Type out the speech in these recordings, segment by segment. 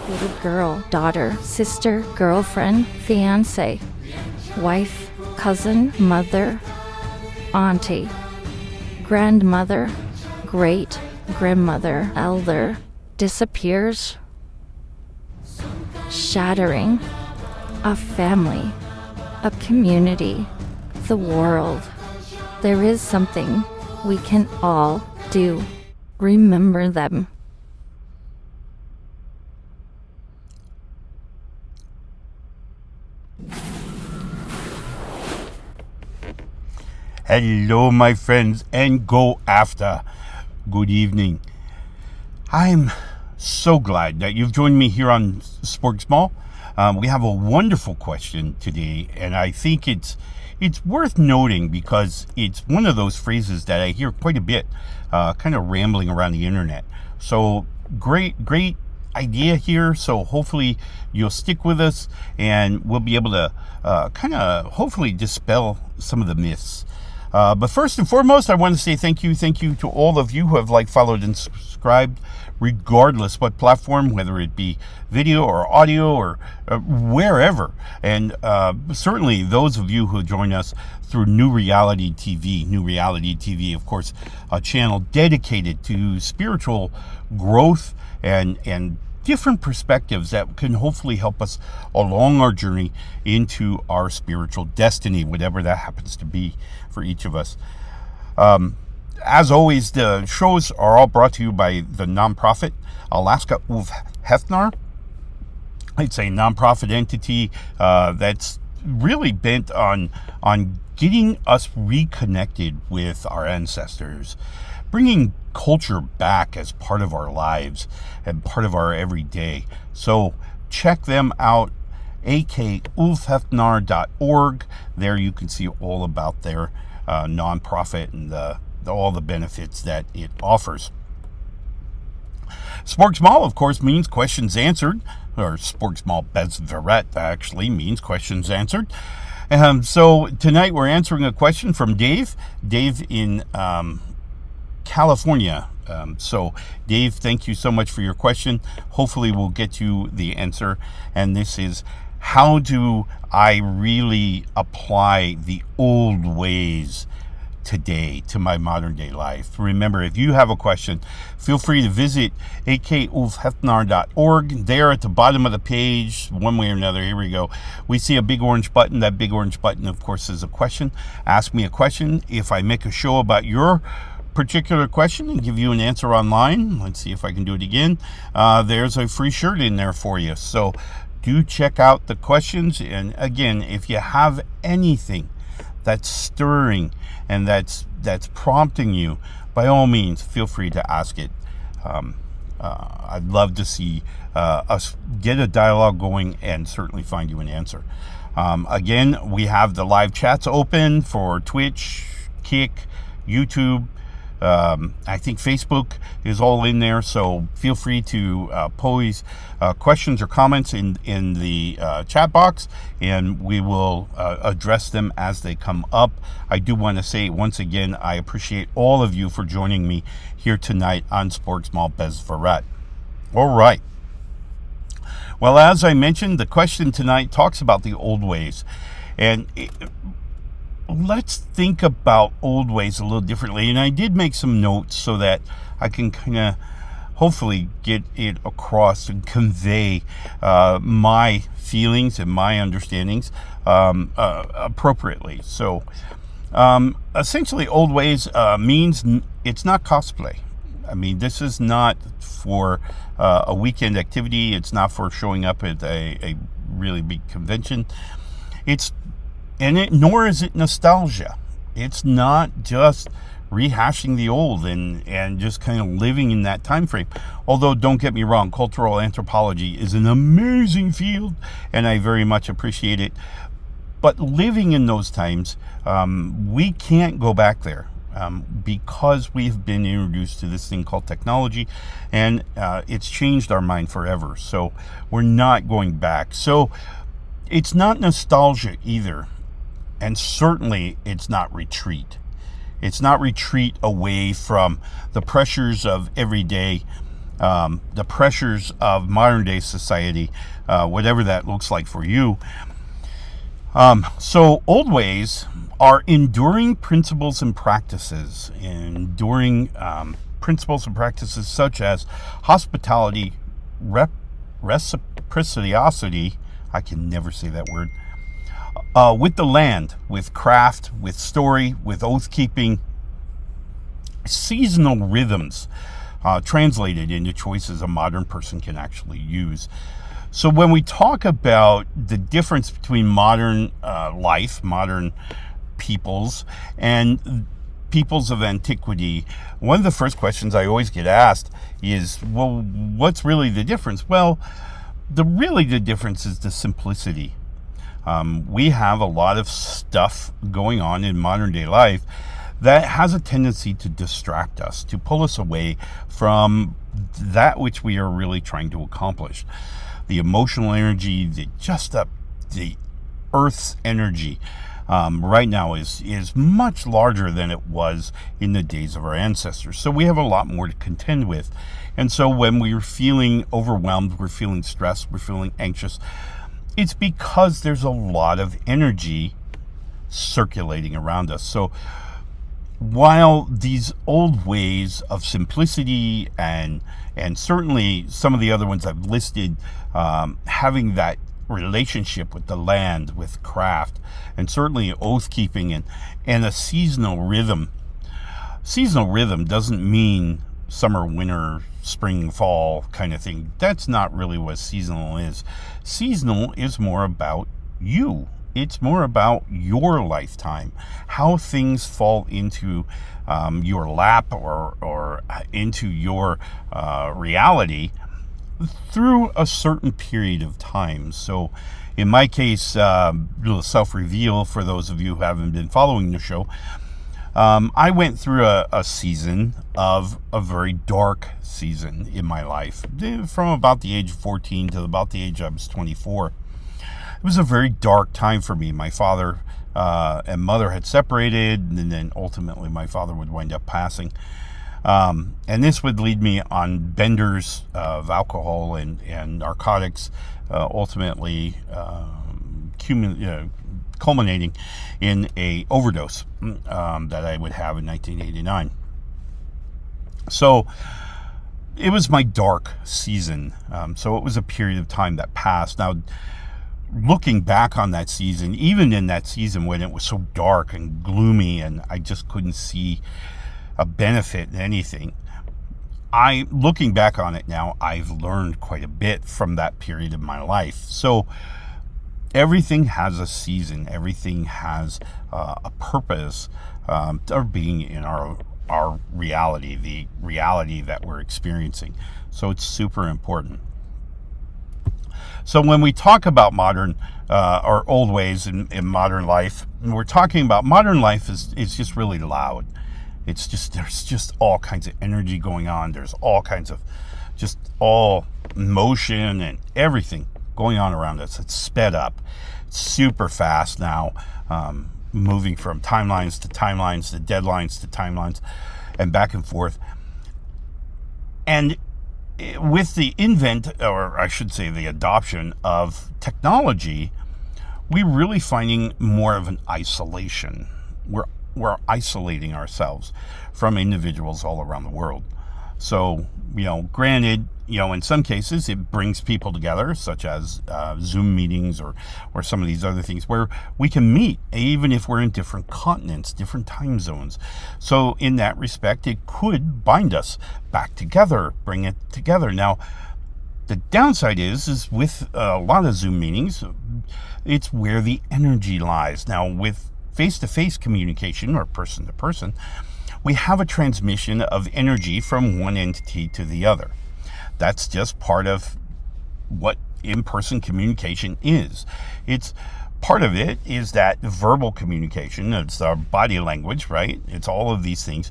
Little girl, daughter, sister, girlfriend, fiance, wife, cousin, mother, auntie, grandmother, great grandmother, elder, disappears, shattering, a family, a community, the world. There is something we can all do. Remember them. Hello, my friends, and go after. Good evening. I'm so glad that you've joined me here on Spork Small. We have a wonderful question today, and I think it's worth noting because it's one of those phrases that I hear quite a bit, kind of rambling around the internet. So great idea here. So hopefully you'll stick with us, and we'll be able to kind of hopefully dispel some of the myths. But first and foremost, I want to say thank you to all of you who have liked, followed, and subscribed, regardless what platform, whether it be video or audio or wherever. And certainly those of you who join us through New Reality TV. New Reality TV, of course, a channel dedicated to spiritual growth and different perspectives that can hopefully help us along our journey into our spiritual destiny, whatever that happens to be for each of us. As always, the shows are all brought to you by the nonprofit akoutlaw. It's a nonprofit entity that's really bent on getting us reconnected with our ancestors, bringing culture back as part of our lives and part of our everyday. So check them out, akoutlhednar.org. There you can see all about their nonprofit and all the benefits that it offers. Spork Small, of course, means questions answered, or Spork Small Bezveret actually means questions answered. So tonight we're answering a question from Dave in California. So Dave, thank you so much for your question. Hopefully we'll get you the answer. And this is, how do I really apply the old ways today to my modern day life? Remember, if you have a question, feel free to visit akoutlhednar.org. There at the bottom of the page, one way or another, here we go, we see a big orange button. That big orange button, of course, is a question. Ask me a question. If I make a show about your particular question and give you an answer online, let's see if I can do it again, there's a free shirt in there for you. So do check out the questions. And again, if you have anything that's stirring and that's prompting you, by all means, feel free to ask it. I'd love to see us get a dialogue going and certainly find you an answer. Again, we have the live chats open for Twitch, Kick, YouTube. I think Facebook is all in there, so feel free to pose questions or comments in the chat box, and we will address them as they come up. I do want to say once again, I appreciate all of you for joining me here tonight on Spork Small Bezveret. All right. Well, as I mentioned, the question tonight talks about the old ways, and let's think about old ways a little differently. And I did make some notes so that I can kind of hopefully get it across and convey my feelings and my understandings appropriately. So essentially, old ways means it's not cosplay. I mean, this is not for a weekend activity. It's not for showing up at a really big convention. Nor is it nostalgia. It's not just rehashing the old and just kind of living in that time frame. Although, don't get me wrong, cultural anthropology is an amazing field, and I very much appreciate it. But living in those times, we can't go back there because we've been introduced to this thing called technology, and it's changed our mind forever. So we're not going back. So it's not nostalgia either. And certainly it's not retreat. It's not retreat away from the pressures of everyday the pressures of modern day society, whatever that looks like for you. So old ways are enduring principles and practices, such as hospitality, reciprocity, I can never say that word, with the land, with craft, with story, with oath keeping, seasonal rhythms, translated into choices a modern person can actually use. So when we talk about the difference between modern life, modern peoples, and peoples of antiquity, one of the first questions I always get asked is, well, what's really the difference? Well, the difference is the simplicity. We have a lot of stuff going on in modern day life that has a tendency to distract us, to pull us away from that which we are really trying to accomplish. The emotional energy, the Earth's energy right now is much larger than it was in the days of our ancestors. So we have a lot more to contend with. And so when we're feeling overwhelmed, we're feeling stressed, we're feeling anxious, it's because there's a lot of energy circulating around us. So while these old ways of simplicity and certainly some of the other ones I've listed, having that relationship with the land, with craft, and certainly oath keeping and a seasonal rhythm. Seasonal rhythm doesn't mean summer, winter, spring, fall kind of thing. That's not really what seasonal is. Seasonal is more about you. It's more about your lifetime, how things fall into your lap or into your reality through a certain period of time. So in my case, little self-reveal for those of you who haven't been following the show, I went through a season of a very dark season in my life, from about the age of 14 to about the age I was 24. It was a very dark time for me. My father and mother had separated, and then ultimately my father would wind up passing. And this would lead me on benders of alcohol and narcotics, ultimately culminating in a overdose that I would have in 1989. So it was my dark season. So it was a period of time that passed. Now, looking back on that season, even in that season when it was so dark and gloomy and I just couldn't see a benefit in anything, looking back on it now, I've learned quite a bit from that period of my life. So everything has a season, everything has a purpose of being in our reality, the reality that we're experiencing. So it's super important. So when we talk about modern or old ways in modern life, we're talking about modern life is just really loud. It's just, there's just all kinds of energy going on. There's all kinds of just all motion and everything going on around us. It's sped up. It's super fast now, moving from timelines to timelines to deadlines to timelines and back and forth. And with the the adoption of technology, we're really finding more of an isolation. We're isolating ourselves from individuals all around the world. So, granted, in some cases it brings people together, such as Zoom meetings or some of these other things where we can meet, even if we're in different continents, different time zones. So in that respect, it could bind us back together, bring it together. Now, the downside is with a lot of Zoom meetings, it's where the energy lies. Now, with face-to-face communication or person-to-person, we have a transmission of energy from one entity to the other. That's just part of what in-person communication is. It's part of it is that verbal communication. It's our body language, right? It's all of these things.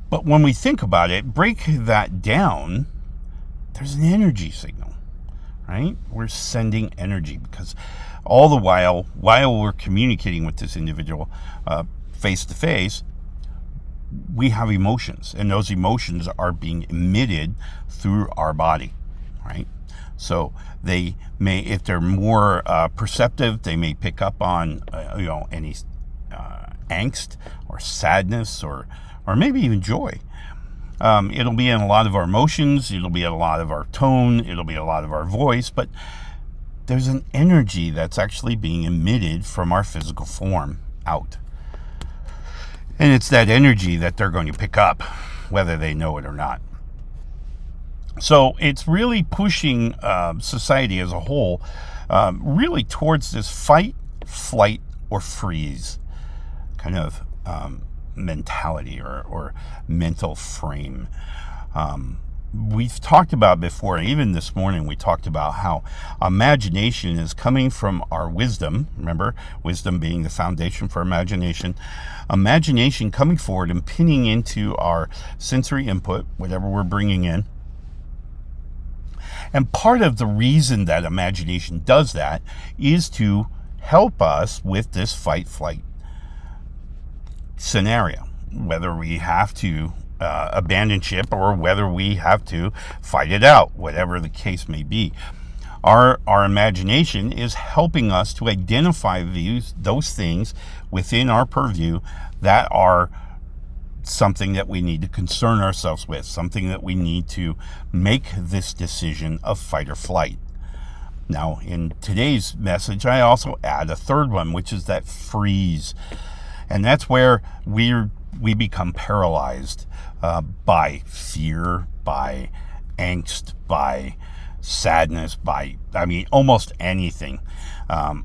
But when we think about it, break that down, there's an energy signal, right? We're sending energy because all the while we're communicating with this individual face to face, we have emotions, and those emotions are being emitted through our body, right? So they may, if they're more perceptive, they may pick up on any angst or sadness or maybe even joy. It'll be in a lot of our emotions, it'll be in a lot of our tone, it'll be a lot of our voice, but there's an energy that's actually being emitted from our physical form out. And it's that energy that they're going to pick up, whether they know it or not. So it's really pushing society as a whole really towards this fight, flight, or freeze kind of mentality or mental frame. We've talked about before, even this morning we talked about how imagination is coming from our wisdom. Remember, wisdom being the foundation for imagination. Imagination coming forward and pinning into our sensory input, whatever we're bringing in. And part of the reason that imagination does that is to help us with this fight-flight scenario, whether we have to abandon ship or whether we have to fight it out, whatever the case may be. Our imagination is helping us to identify those things within our purview that are something that we need to concern ourselves with, something that we need to make this decision of fight or flight. Now, in today's message, I also add a third one, which is that freeze. And that's where we become paralyzed by fear, by angst, by sadness, by, almost anything.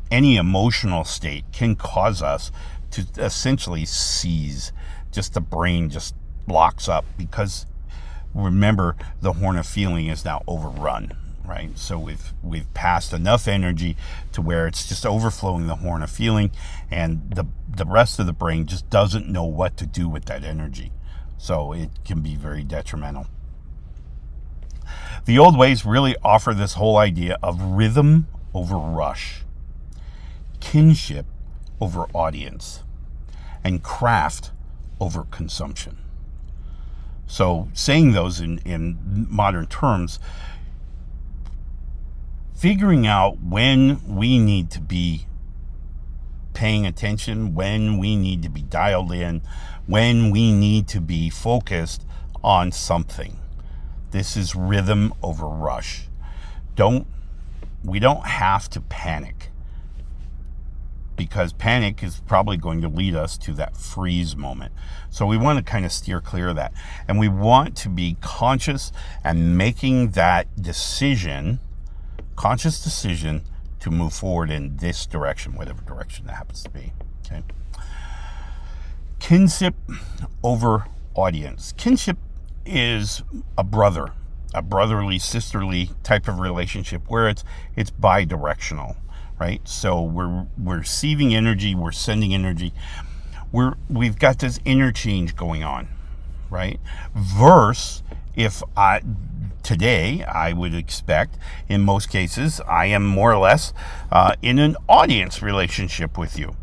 Any emotional state can cause us to essentially seize. Just the brain just blocks up because, remember, the horn of feeling is now overrun, right? So we've passed enough energy to where it's just overflowing the horn of feeling, and the rest of the brain just doesn't know what to do with that energy. So it can be very detrimental. The old ways really offer this whole idea of rhythm over rush, kinship over audience, and craft over consumption. So saying those in modern terms, figuring out when we need to be paying attention, when we need to be dialed in, when we need to be focused on something. This is rhythm over rush. We don't have to panic, because panic is probably going to lead us to that freeze moment. So we want to kind of steer clear of that. And we want to be conscious and making that conscious decision to move forward in this direction, whatever direction that happens to be. Okay. Kinship over audience. Kinship is a brotherly, sisterly type of relationship where it's bi-directional. Right? So we're receiving energy, we're sending energy. We've got this interchange going on, right? Verse, today I would expect, in most cases, I am more or less in an audience relationship with you.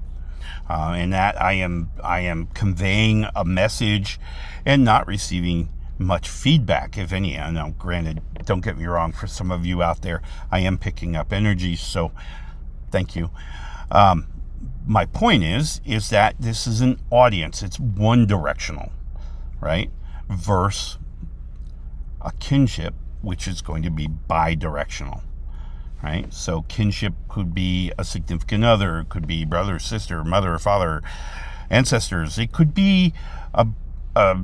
In that I am conveying a message and not receiving much feedback, if any. And now, granted, don't get me wrong, for some of you out there, I am picking up energy, so thank you. My point is that this is an audience. It's one directional, right? Versus a kinship, which is going to be bi-directional, right? So kinship could be a significant other, it could be brother, sister, mother, father, ancestors. It could be a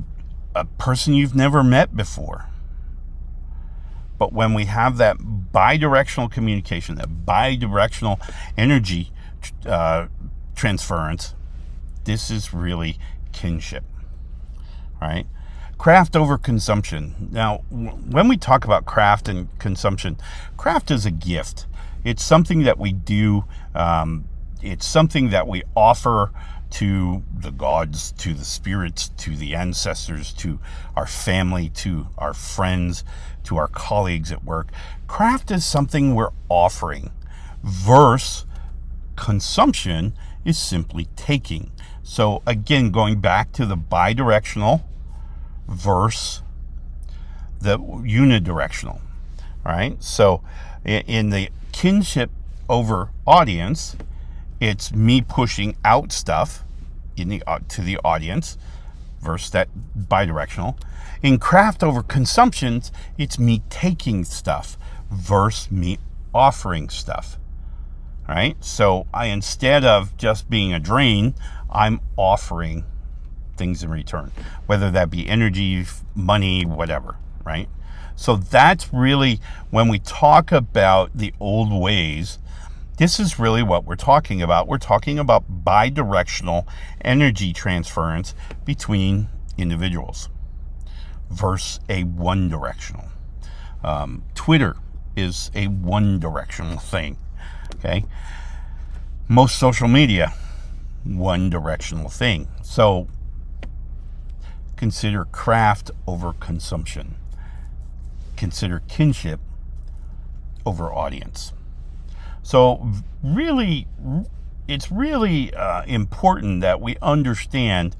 person you've never met before. But when we have that bi-directional communication, that bi-directional energy transference, this is really kinship, right? Craft over consumption. Now, when we talk about craft and consumption, craft is a gift. It's something that we do. It's something that we offer to the gods, to the spirits, to the ancestors, to our family, to our friends, to our colleagues at work. Craft is something we're offering versus consumption is simply taking. So again, going back to the bidirectional versus the unidirectional, right? So in the kinship over audience, it's me pushing out stuff to the audience versus that bidirectional. In craft over consumptions, it's me taking stuff versus me offering stuff, right? So instead of just being a drain, I'm offering things in return, whether that be energy, money, whatever, right? So that's really, when we talk about the old ways, this is really what we're talking about. We're talking about bidirectional energy transference between individuals versus a one-directional. Twitter is a one-directional thing, okay? Most social media, one-directional thing. So consider craft over consumption. Consider kinship over audience. So really, it's really important that we understand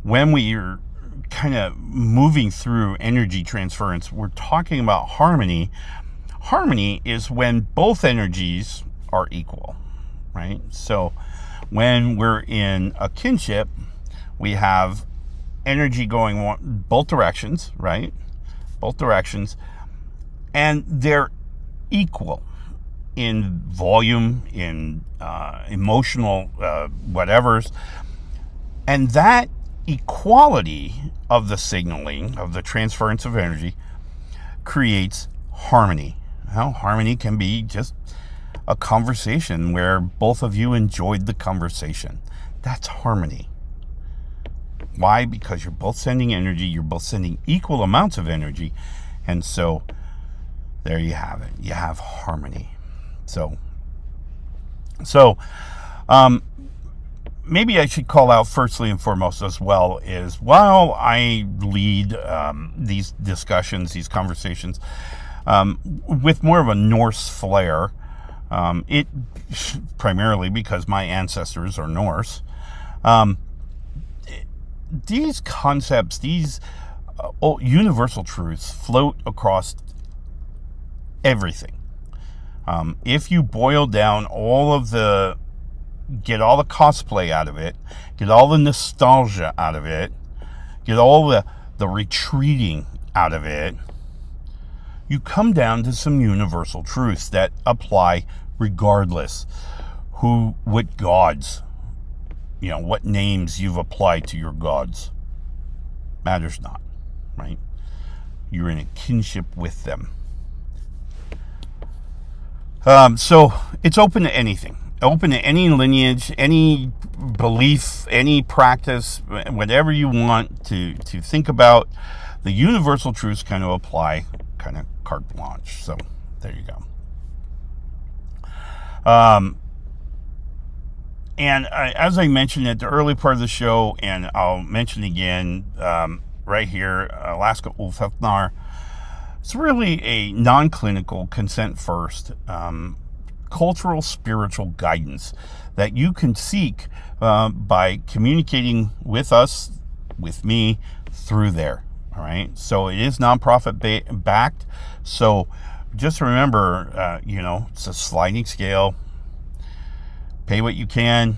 when we are kind of moving through energy transference, we're talking about harmony. Harmony is when both energies are equal, right? So when we're in a kinship, we have energy going both directions, right? Both directions, and they're equal in volume, in emotional whatevers, and that equality of the signaling, of the transference of energy, creates harmony. Now, harmony can be just a conversation where both of you enjoyed the conversation. That's harmony. Why? Because you're both sending energy, you're both sending equal amounts of energy, and so there you have it. You have harmony. So maybe I should call out firstly and foremost as well is, while I lead these discussions, these conversations, with more of a Norse flair, it primarily because my ancestors are Norse, these concepts, these universal truths float across everything. If you boil down get all the cosplay out of it, get all the nostalgia out of it, get all the retreating out of it, you come down to some universal truths that apply regardless what gods, what names you've applied to your gods. Matters not, right? You're in a kinship with them. So it's open to anything, open to any lineage, any belief, any practice, whatever you want to think about. The universal truths kind of apply, kind of carte blanche. So there you go. And as I mentioned at the early part of the show, and I'll mention again right here, akoutlaw, it's really a non-clinical, consent-first, cultural, spiritual guidance that you can seek by communicating with us, with me, through there. All right. So it is nonprofit backed. So just remember, it's a sliding scale. Pay what you can.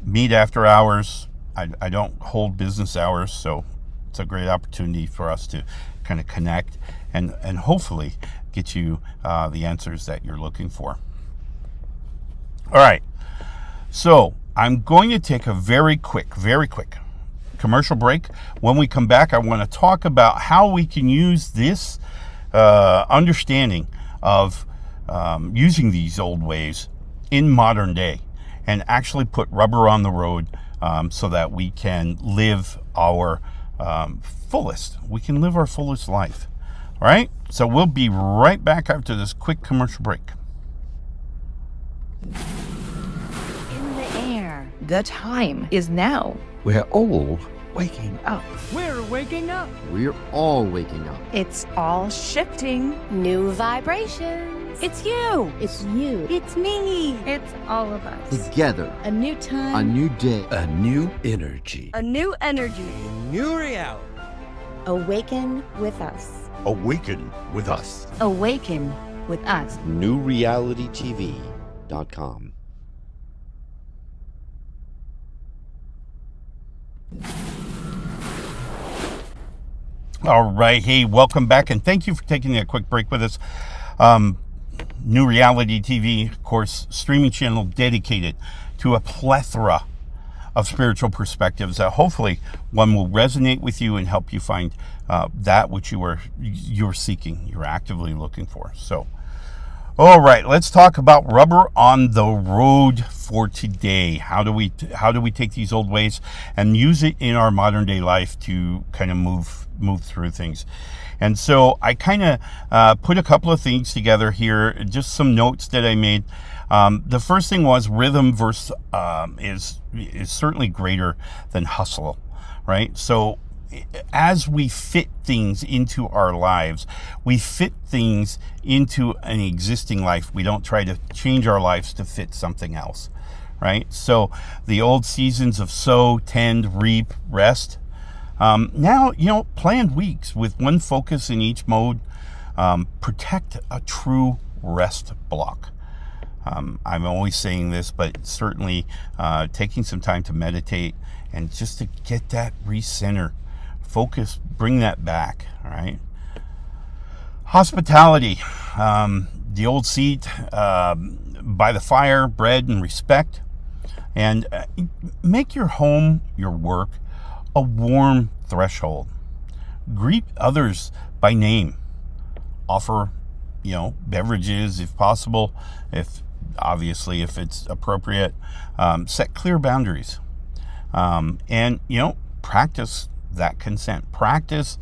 Meet after hours. I don't hold business hours, so it's a great opportunity for us to kind of connect and hopefully get you the answers that you're looking for. All right. So I'm going to take a very quick commercial break. When we come back, I want to talk about how we can use this understanding of using these old ways in modern day and actually put rubber on the road so that we can live our fullest. We can live our fullest life. All right? So we'll be right back after this quick commercial break. In the air. The time is now. We're all waking up. We're waking up. We're all waking up. It's all shifting. New vibrations. It's you. It's you. It's me. It's all of us. Together. A new time. A new day. A new energy. A new energy. New reality. Awaken with us. Awaken with us. Awaken with us. NewRealityTV.com. All right. Hey, welcome back, and thank you for taking a quick break with us. New Reality TV, of course, streaming channel dedicated to a plethora of spiritual perspectives that hopefully one will resonate with you and help you find that which you're seeking, you're actively looking for. So, all right, let's talk about rubber on the road for today. How do we take these old ways and use it in our modern day life to kind of move through things? And so I kind of put a couple of things together here, just some notes that I made. The first thing was rhythm versus is certainly greater than hustle, right? So as we fit things into our lives, we fit things into an existing life. We don't try to change our lives to fit something else, right? So the old seasons of sow, tend, reap, rest. Now, planned weeks with one focus in each mode. Protect a true rest block. I'm always saying this, but certainly taking some time to meditate and just to get that recenter, focus, bring that back. All right. Hospitality, the old seat by the fire, bread and respect, and make your home, your work, a warm threshold. Greet others by name. Offer, beverages if possible, if it's appropriate. Set clear boundaries. And practice that consent. Practice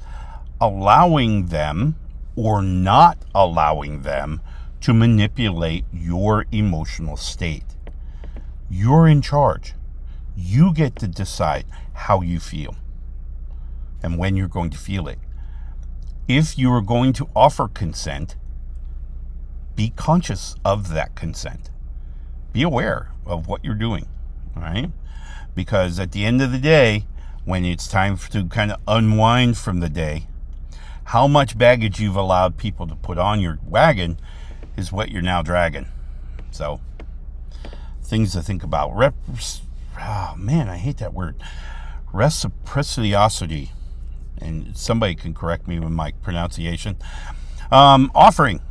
allowing them or not allowing them to manipulate your emotional state. You're in charge. You get to decide how you feel and when you're going to feel it. If you are going to offer consent, be conscious of that consent. Be aware of what you're doing, all right? Because at the end of the day, when it's time to kind of unwind from the day, how much baggage you've allowed people to put on your wagon is what you're now dragging. So, things to think about. Oh man, I hate that word. Reciprocity. And somebody can correct me with my pronunciation. Offering.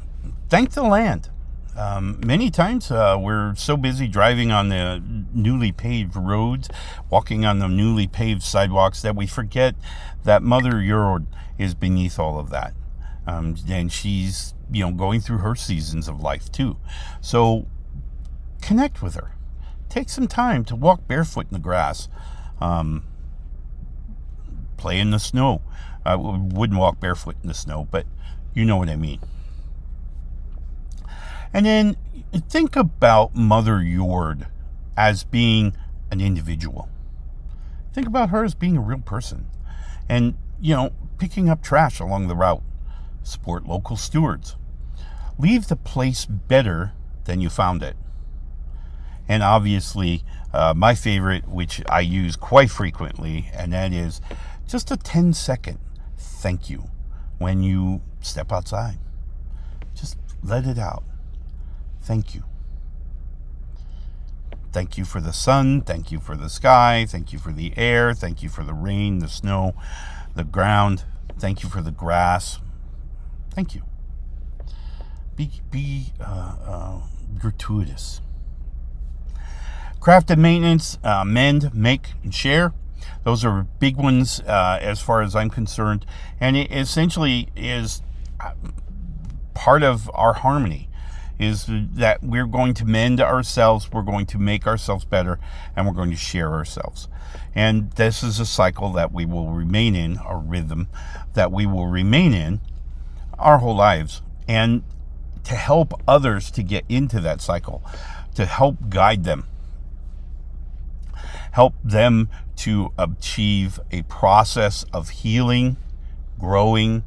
Thank the land. Many times we're so busy driving on the newly paved roads, walking on the newly paved sidewalks, that we forget that Mother Yod is beneath all of that. And she's, going through her seasons of life too. So connect with her. Take some time to walk barefoot in the grass. Play in the snow. I wouldn't walk barefoot in the snow, but you know what I mean. And then think about Mother Yod as being an individual. Think about her as being a real person. And, picking up trash along the route. Support local stewards. Leave the place better than you found it. And obviously, my favorite, which I use quite frequently, and that is just a 10-second thank you when you step outside. Just let it out. Thank you. Thank you for the sun. Thank you for the sky. Thank you for the air. Thank you for the rain, the snow, the ground. Thank you for the grass. Thank you. Be gratuitous. Craft and maintenance, mend, make, and share. Those are big ones as far as I'm concerned. And it essentially is part of our harmony, is that we're going to mend ourselves, we're going to make ourselves better, and we're going to share ourselves. And this is a cycle that we will remain in, a rhythm that we will remain in our whole lives. And to help others to get into that cycle, to help guide them, help them to achieve a process of healing, growing,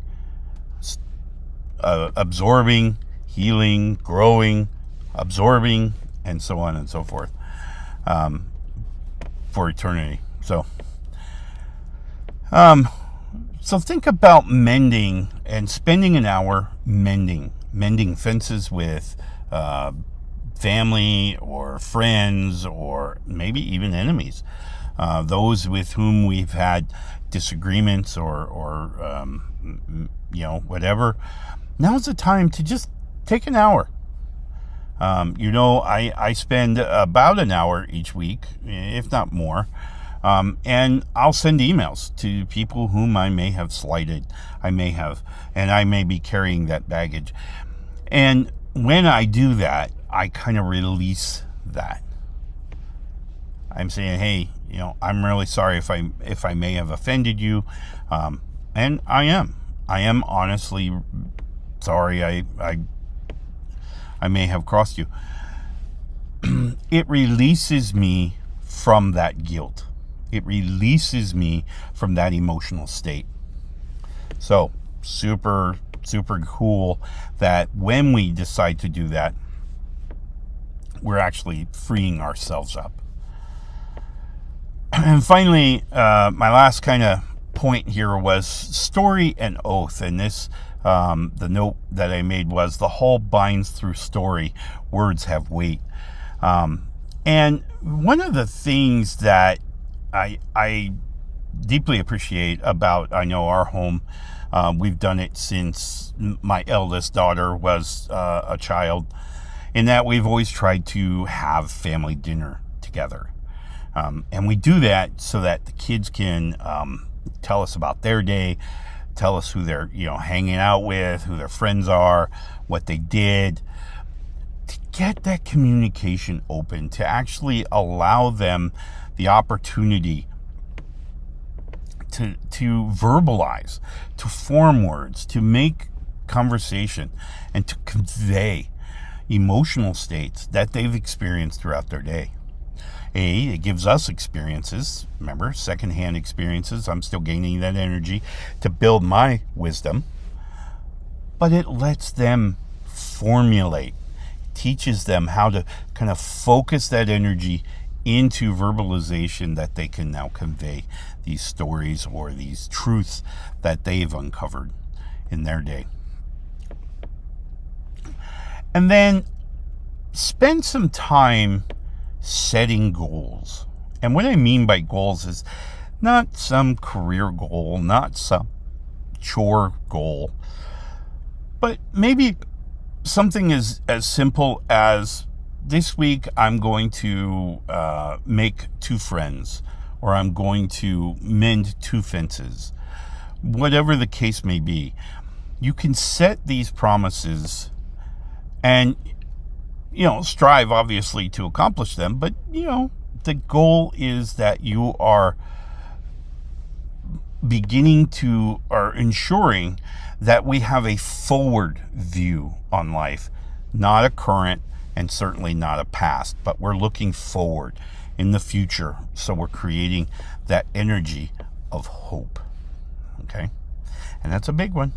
absorbing, healing, growing, absorbing, and so on and so forth, for eternity. So think about mending and spending an hour mending fences with family or friends, or maybe even enemies, those with whom we've had disagreements or whatever. Now's the time to just take an hour. I spend about an hour each week, if not more, and I'll send emails to people whom I may have slighted, and I may be carrying that baggage. And when I do that, I kind of release that. I'm saying, hey, I'm really sorry if I may have offended you, and I am honestly sorry. I may have crossed you. It releases me from that guilt. It releases me from that emotional state. So super, super cool that when we decide to do that, we're actually freeing ourselves up. And finally, my last kind of point here was story and oath. And this, the note that I made was, the whole binds through story. Words have weight. And one of the things that I deeply appreciate about, I know, our home, we've done it since my eldest daughter was a child, in that we've always tried to have family dinner together. And we do that so that the kids can tell us about their day, tell us who they're hanging out with, who their friends are, what they did, to get that communication open, to actually allow them the opportunity to verbalize, to form words, to make conversation, and to convey emotional states that they've experienced throughout their day. It gives us experiences, remember, secondhand experiences. I'm still gaining that energy to build my wisdom. But it lets them formulate, teaches them how to kind of focus that energy into verbalization that they can now convey these stories or these truths that they've uncovered in their day. And then spend some time setting goals. And what I mean by goals is not some career goal, not some chore goal, but maybe something as simple as, this week I'm going to make 2 friends, or I'm going to mend 2 fences. Whatever the case may be, you can set these promises and strive obviously to accomplish them, but the goal is that you are beginning to, or ensuring that we have a forward view on life, not a current and certainly not a past, but we're looking forward in the future. So we're creating that energy of hope. Okay. And that's a big one.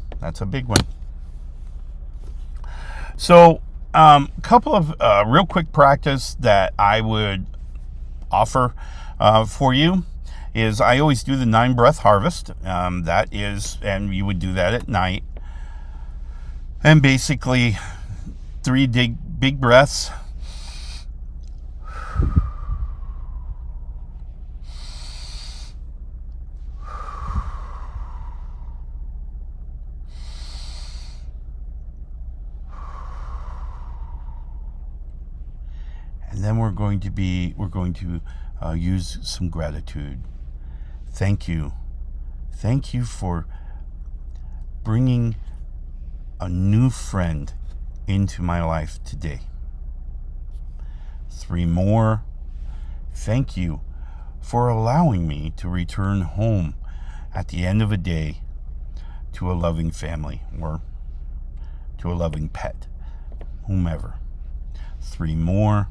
So, couple of real quick practice that I would offer for you is, I always do the 9 breath harvest. That is, and you would do that at night. And basically 3 big breaths. And then we're going to use some gratitude. Thank you for bringing a new friend into my life today. 3 more. Thank you for allowing me to return home at the end of a day to a loving family, or to a loving pet, whomever. 3 more.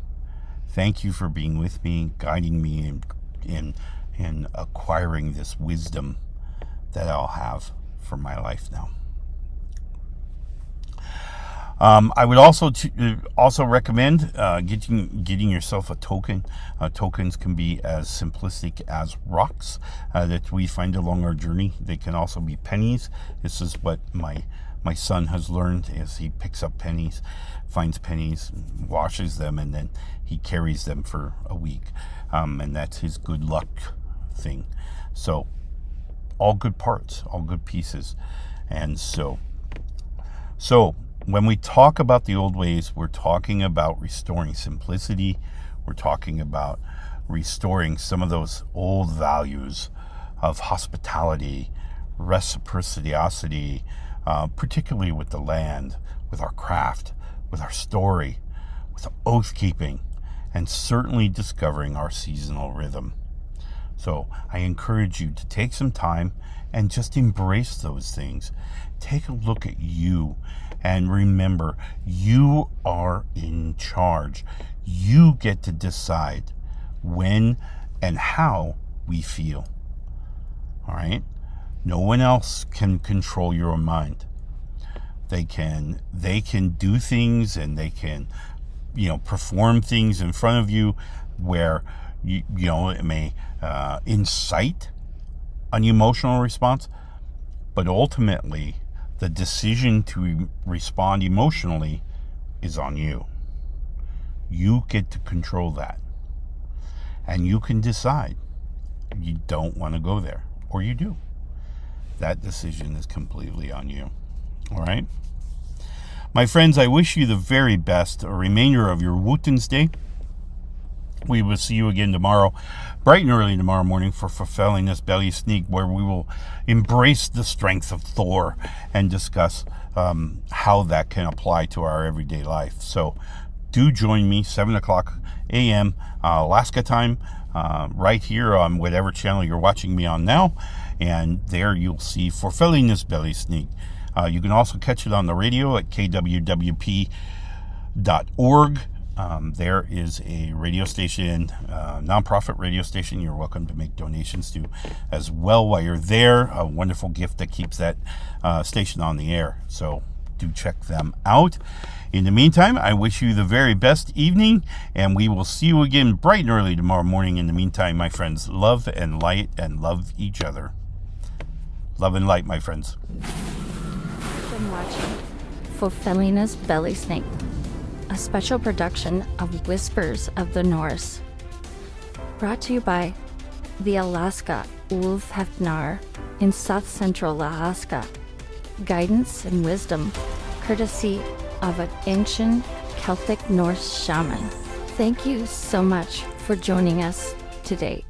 Thank you for being with me, guiding me in acquiring this wisdom that I'll have for my life now. I would also recommend getting yourself a token. Tokens can be as simplistic as rocks that we find along our journey. They can also be pennies. This is what my son has learned as he picks up pennies, finds pennies, washes them, and then he carries them for a week. And that's his good luck thing. So all good parts, all good pieces. And so when we talk about the old ways, we're talking about restoring simplicity. We're talking about restoring some of those old values of hospitality, reciprocity, particularly with the land, with our craft, with our story, with oath keeping, and certainly discovering our seasonal rhythm. So I encourage you to take some time and just embrace those things. Take a look at you and remember, you are in charge. You get to decide when and how we feel. All right? No one else can control your mind. They can do things, and they can, perform things in front of you where it may incite an emotional response, but ultimately the decision to respond emotionally is on you. You get to control that, and you can decide you don't want to go there, or you do. That decision is completely on you. All right, my friends, I wish you the very best, a remainder of your Wootens Day. We will see you again tomorrow, bright and early tomorrow morning, for fulfilling this belly sneak, where we will embrace the strength of Thor and discuss how that can apply to our everyday life. So do join me, 7 o'clock a.m. Alaska time, right here on whatever channel you're watching me on now. And there you'll see fulfilling this belly sneak. You can also catch it on the radio at kwwp.org. There is a radio station, nonprofit radio station you're welcome to make donations to as well while you're there. A wonderful gift that keeps that station on the air. So do check them out. In the meantime, I wish you the very best evening, and we will see you again bright and early tomorrow morning. In the meantime, my friends, love and light, and love each other. Love and light, my friends. You've been watching Fulfillingness Belly Snake, a special production of Whispers of the Norse, brought to you by the Alaska Akulfhednar in South Central Alaska. Guidance and wisdom, courtesy of an ancient Celtic Norse shaman. Thank you so much for joining us today.